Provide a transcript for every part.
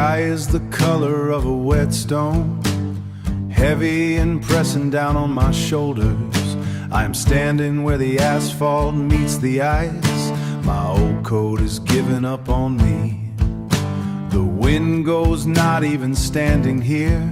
sky is the color of a whetstone, heavy and pressing down on my shoulders. I am standing where the asphalt meets the ice. My old coat is giving up on me. The wind goes not even standing here,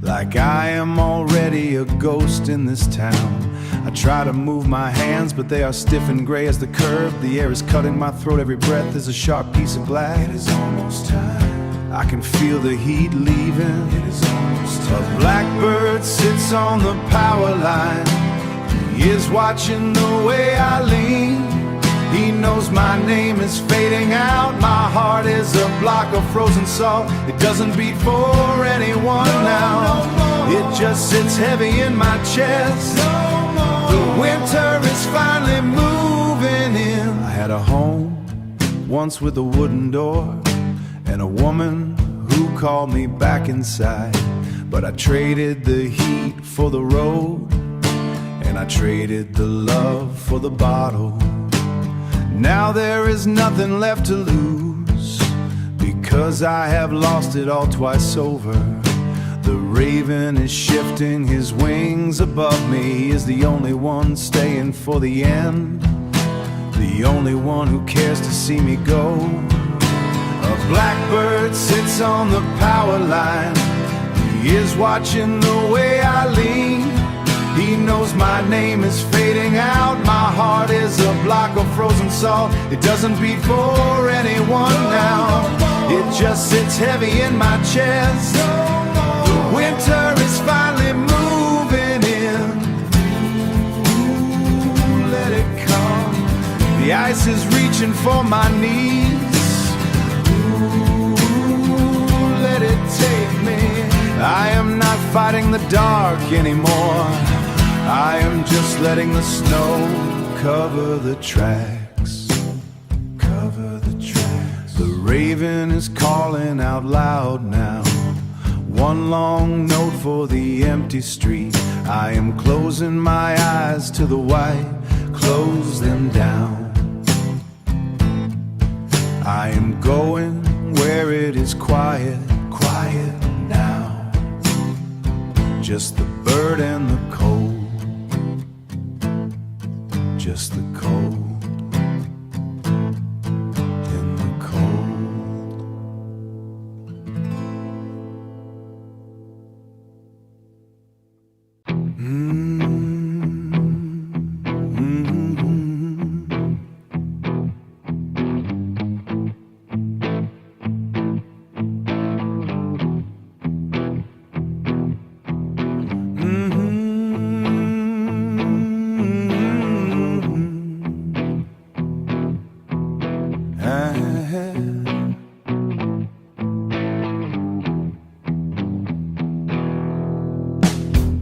like I am already a ghost in this town. I try to move my hands, but they are stiff and gray as the curb. The air is cutting my throat, every breath is a sharp piece of glass. It is almost time. I can feel the heat leaving. It is almost time. A blackbird sits on the power line. He is watching the way I lean. He knows my name is fading out. My heart is a block of frozen salt. It doesn't beat for anyone now. It just sits heavy in my chest. The winter is finally moving in. I had a home once with a wooden door and a woman who called me back inside. But I traded the heat for the road, and I traded the love for the bottle. Now there is nothing left to lose, because I have lost it all twice over. The raven is shifting his wings above me. He is the only one staying for the end, the only one who cares to see me go. A blackbird sits on the power line. He is watching the way I lean. He knows my name is fading out. My heart is a block of frozen salt. It doesn't beat for anyone now. It just sits heavy in my chest. The winter is finally moving in. Ooh, let it come. The ice is reaching for my knees. Ooh, let it take me. I am not fighting the dark anymore. I am just letting the snow cover the tracks. Cover the tracks. The raven is calling out loud now. One long note for the empty street. I am closing my eyes to the white. Close them down. I am going where it is quiet. Quiet now. Just the bird and the cold. Just the cold in the cold.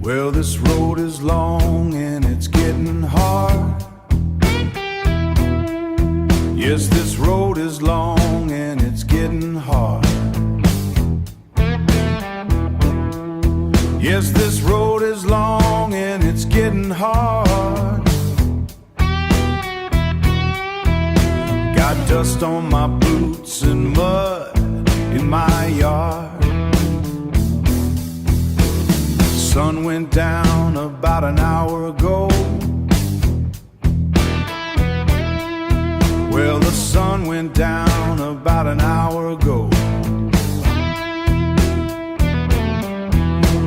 Well, this road is long and it's getting hard. Yes, this road is long and it's getting hard. Yes, this road is long and it's getting hard. Got dust on my boots and mud in my yard. Sun went down about an hour ago. Well, the sun went down about an hour ago.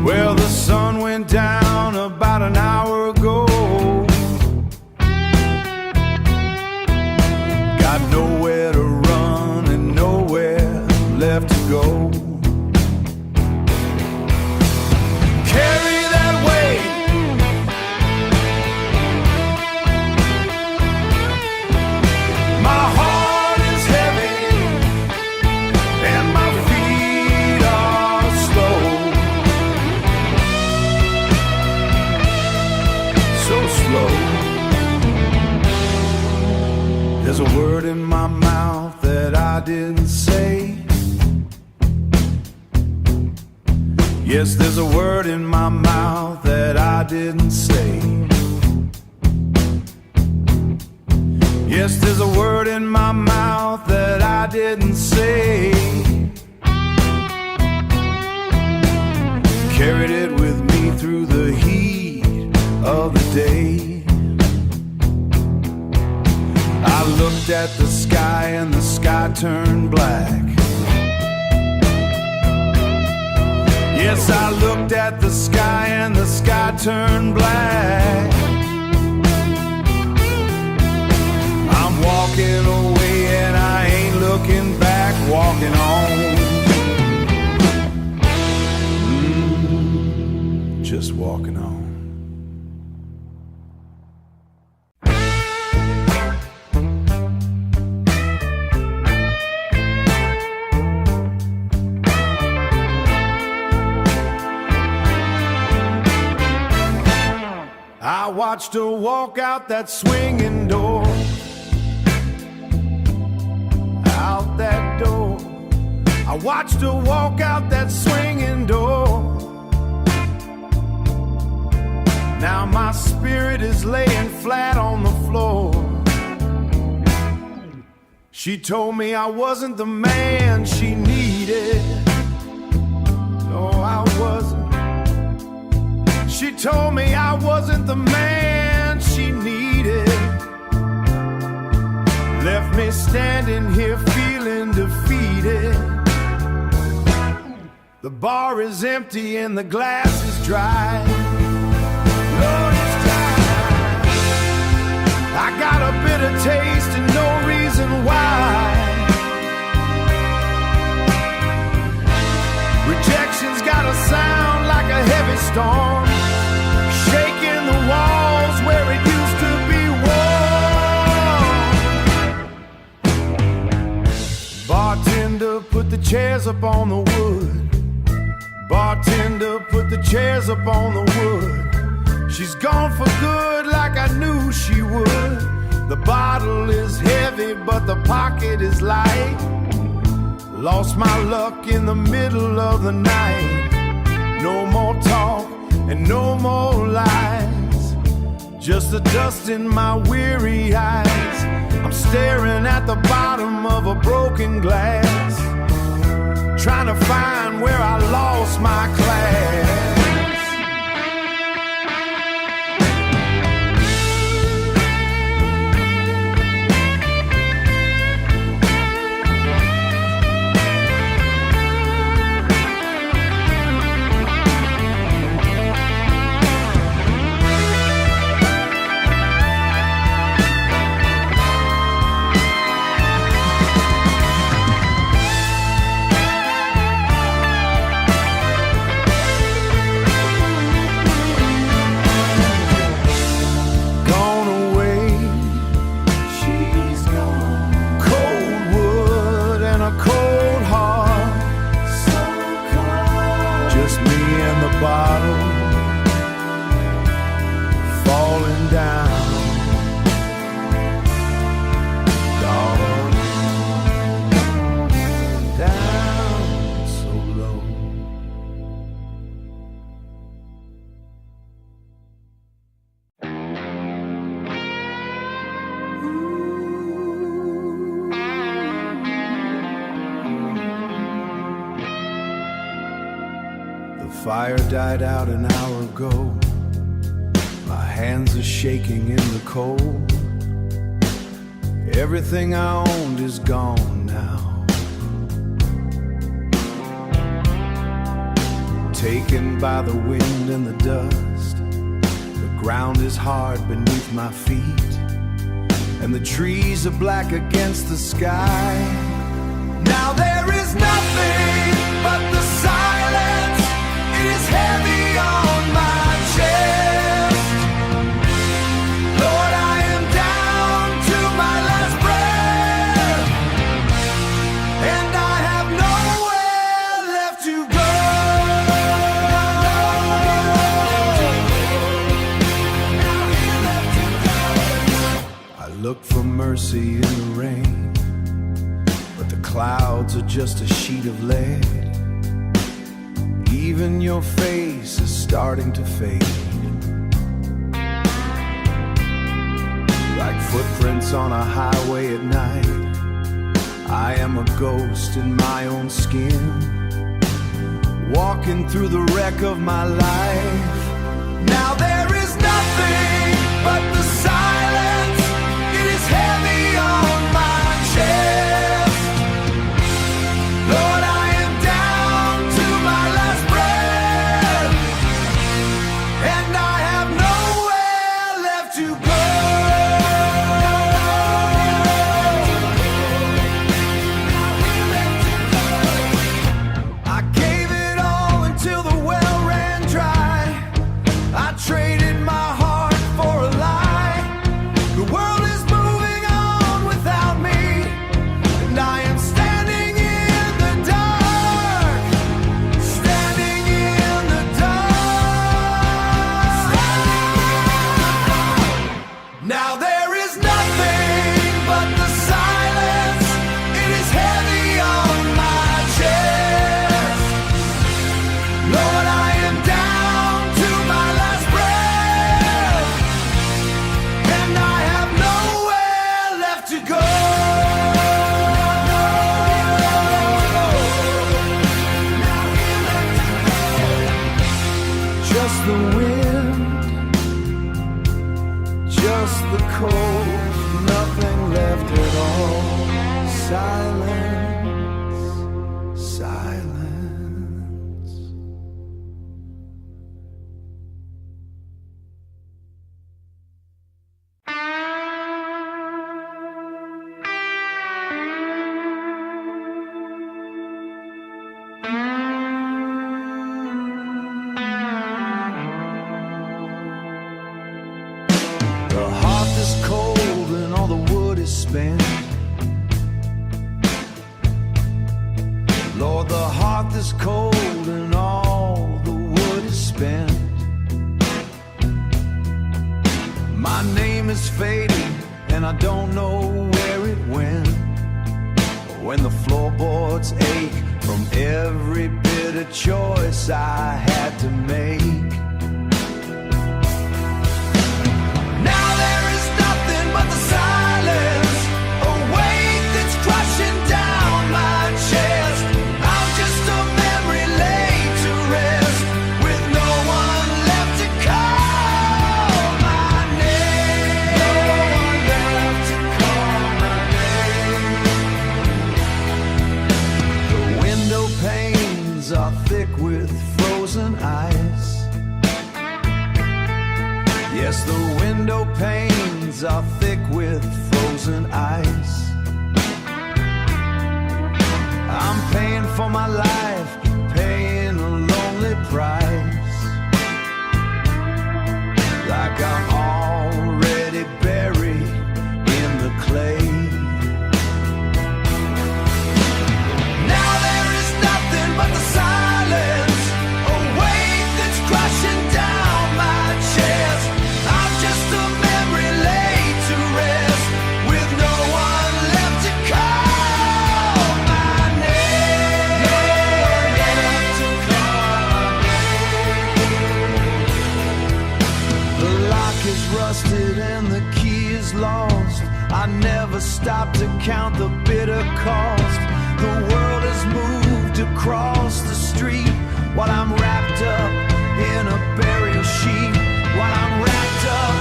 Well, the sun went down about an hour ago. Got nowhere to run and nowhere left to go. Carry that weight. My heart is heavy and my feet are slow. So slow. There's a word in my mouth that I didn't say. Yes, there's a word in my mouth that I didn't say. Yes, there's a word in my mouth that I didn't say. carried it with me through the heat of the day. I looked at the sky and the sky turned black. Yes, I looked at the sky and the sky turned black. I'm walking away and I ain't looking back, walking on. Just walking on. I watched her walk out that swinging door. Out that door. I watched her walk out that swinging door. Now my spirit is laying flat on the floor. She told me I wasn't the man she needed. No, I wasn't. She told me I wasn't the man she needed. Left me standing here feeling defeated. The bar is empty and the glass is dry. Lord, it's dry. I got a bitter taste and no reason why. Rejection's got a sound like a heavy storm, shaking the walls where it used to be warm. Bartender, put the chairs up on the wood. Bartender, put the chairs up on the wood. She's gone for good like I knew she would. The bottle is heavy but the pocket is light. Lost my luck in the middle of the night. No more talk and no more lies. Just the dust in my weary eyes. I'm staring at the bottom of a broken glass, trying to find where I lost my class. Bottle falling down, down, down so low. The fire died out an hour ago. My hands are shaking in the cold. Everything I owned is gone now. Taken by the wind and the dust. The ground is hard beneath my feet, and the trees are black against the sky. Now there is nothing but the silence. It is heavy on my chest. Lord, I am down to my last breath, and I have nowhere left to go. I look for mercy in the rain, but the clouds are just a sheet of lead. Even your face is starting to fade, like footprints on a highway at night. I am a ghost in my own skin, walking through the wreck of my life. Now there is nothing but the silence. It is heavy on my chest. Lord, I am down to my last breath, and I have nowhere left to go. I gave it all until the well ran dry. I traded my heart for a lie. The world is moving on without me, and I am standing in the dark, standing in the dark. Now there is nothing but the silence. It is heavy on my chest. Lord, I am down to my last breath, and I have nowhere left to go. Just the wind, just the cold, nothing left at all. Silence, silence. The hearth is cold and all the wood is spent. Lord, the hearth is cold and all the wood is spent. My name is fading and I don't know where it went. When the floorboards ache from every bitter choice I had to make. Now there is nothing but the silence, a weight that's crushing down my chest. I'm just a memory laid to rest, with no one left to call my name. No one left to call my name. The window panes are thick with frozen ice. Yes, the window panes are thick with frozen ice. I'm paying for my life, paying a lonely price, like I'm already buried in the clay. Now there is nothing but the silence, a weight that's crushing down my chest. I'm just a memory laid to rest, with no one left to call my name. No one left to call my name. The lock is rusted and the key is lost. I never stop to count the bitter cost. The world has moved across the street while I'm wrapped up in a burial sheet. While I'm wrapped up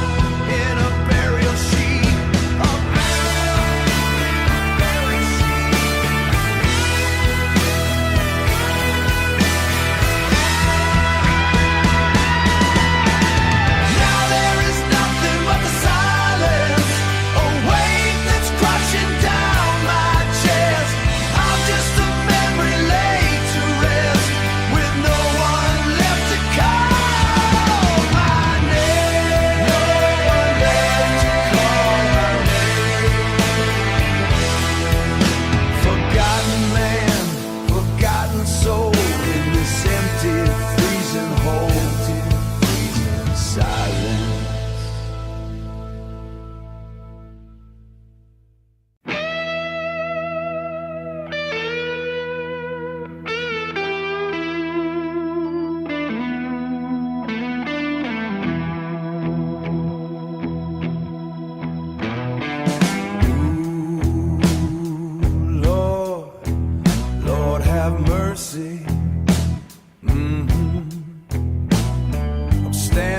in a burial sheet. A burial sheet. Now there is nothing but the silence, a weight that's crushing down my chest. I'm just a memory laid to rest, with no one left to call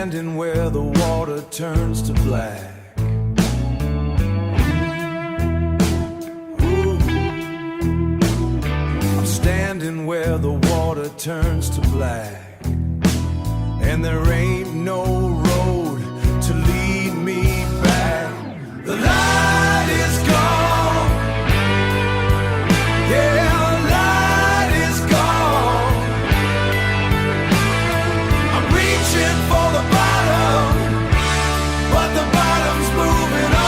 standing where the water turns to black. I'm standing where the water turns to black, and there ain't no road to lead me back. The light is gone. Yeah, the light is gone. I'm reaching for the bottom, but the bottom's moving on.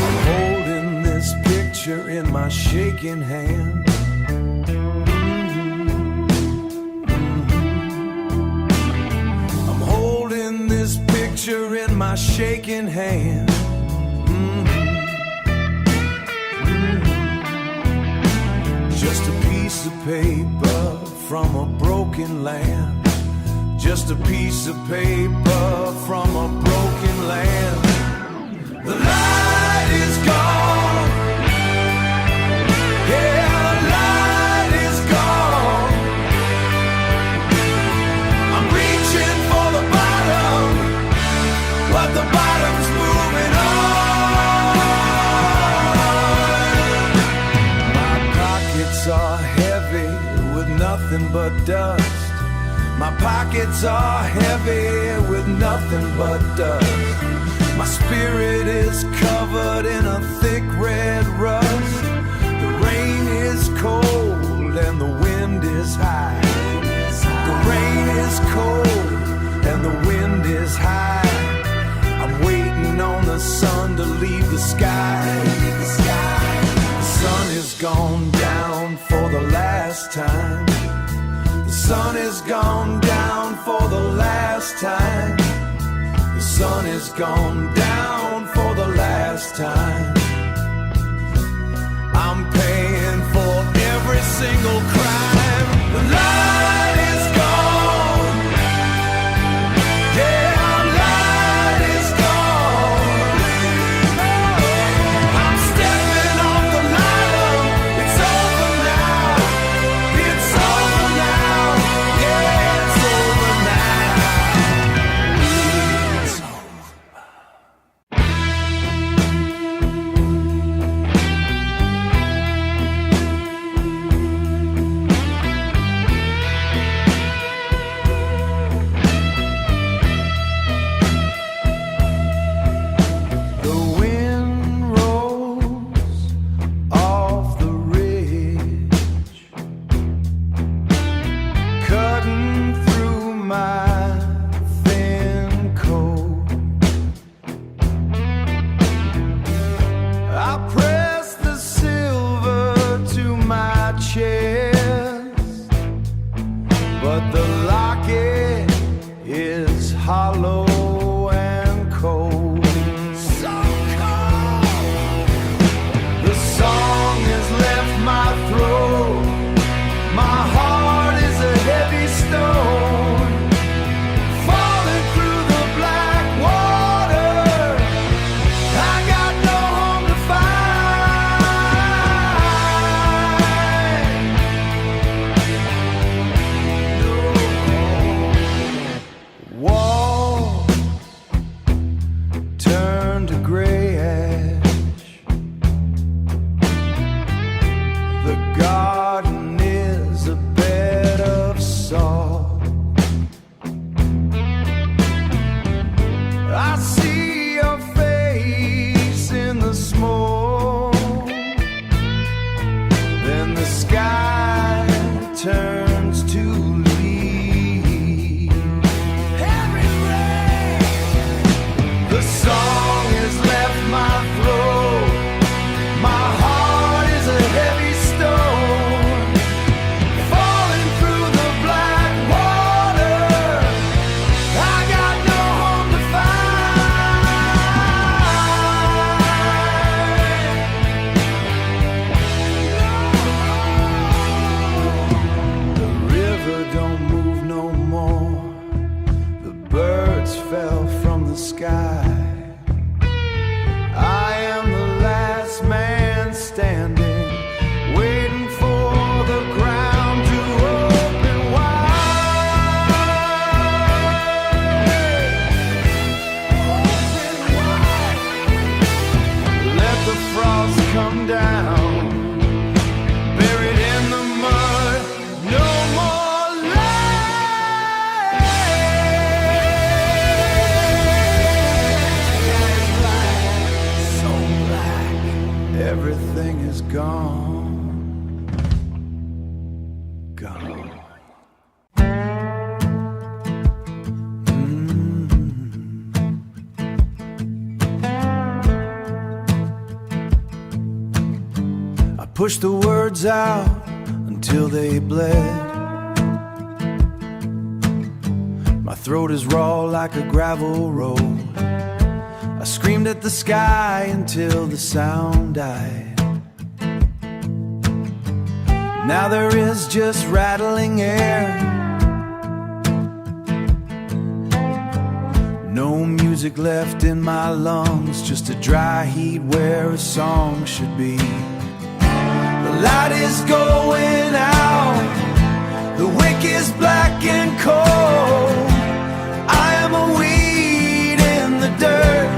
I'm holding this picture in my shaking hand. I'm holding this picture in my shaking hand. Just a piece of paper from a broken land. Just a piece of paper from a broken land. The light is gone. Yeah, the light is gone. I'm reaching for the bottom, but the bottom's moving on. My pockets are heavy with nothing but dust. My pockets are heavy with nothing but dust. My spirit is covered in a thick red rust. The rain is cold and the wind is high. The rain is cold and the wind is high. I'm waiting on the sun to leave the sky. The sun is gone down for the last time. The sun is gone down for the last time. The sun is gone down for the last time. I'm paying for every single crime. The light is gone. Yeah, the light is gone. I'm stepping off the ladder. It's over now. It's over now. Yeah, it's over now. It's over. The wind rolls off the ridge, cutting through my thin coat. I press the silver to my chest, but the locket is hollow and cold. So cold. The song has left my throat. My heart is a heavy stone, falling through the black water. I got no home to find. No. pushed the words out until they bled. My throat is raw like a gravel road. I screamed at the sky until the sound died. Now there is just rattling air. No music left in my lungs, just a dry heat where a song should be. The light is going out, the wick is black and cold. I am a weed in the dirt,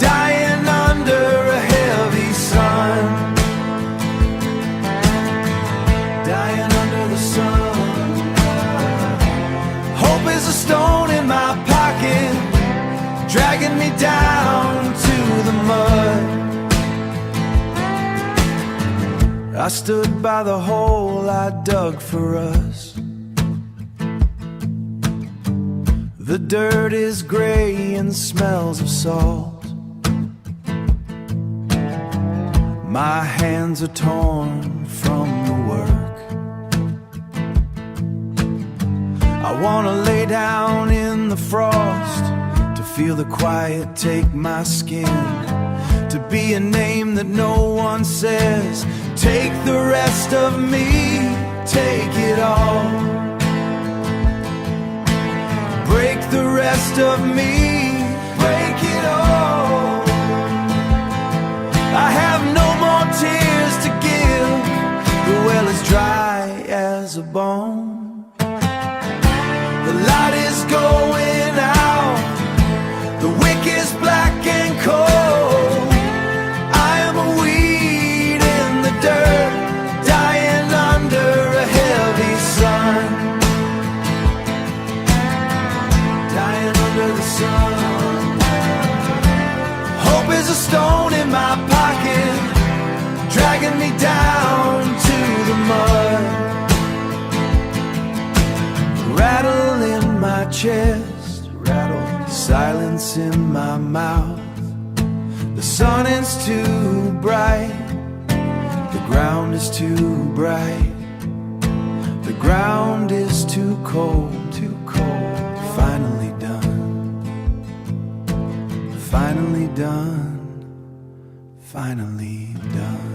dying under a heavy sun. Dying under the sun. Hope is a stone in my pocket, dragging me down to the mud. I stood by the hole I dug for us. The dirt is gray and smells of salt. My hands are torn from the work. I wanna lay down in the frost, to feel the quiet take my skin, to be a name that no one says. Take the rest of me, take it all. Break the rest of me, break it all. I have no more tears to give, the well is dry as a bone. The light is going out, the wick is black and cold. I am a weed in the dirt, dying under a heavy sun. Dying under the sun. Hope is a stone in my pocket, dragging me down to the mud. Rattle in my chest, rattle, silence in my mouth. The sun is too bright, the ground is too bright. The ground is too cold, too cold. Finally done, finally done, finally done.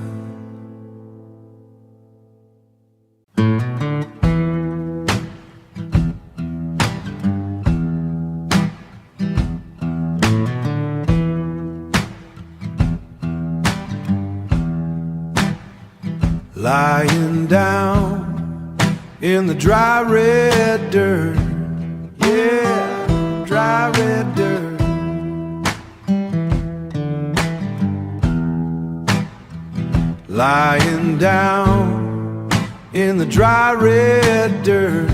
Lying down in the dry red dirt, yeah, dry red dirt. Lying down in the dry red dirt.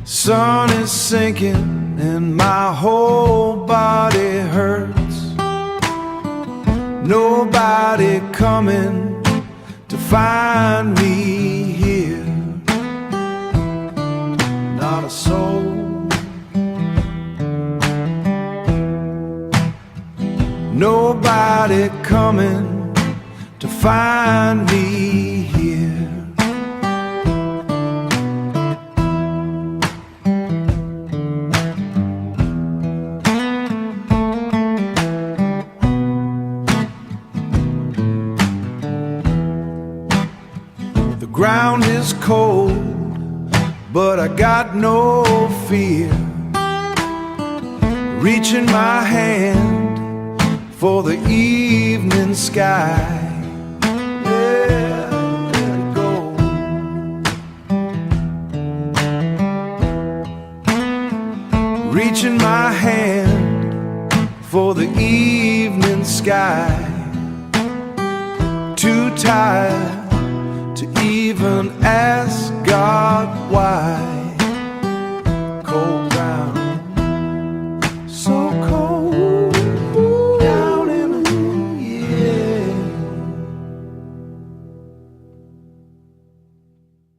Sun is sinking and my whole body hurts. Nobody coming to find me here. Not a soul. Nobody coming to find me here. Ground is cold, but I got no fear. Reaching my hand for the evening sky. Yeah, let it go. Reaching my hand for the evening sky. Too tired to even ask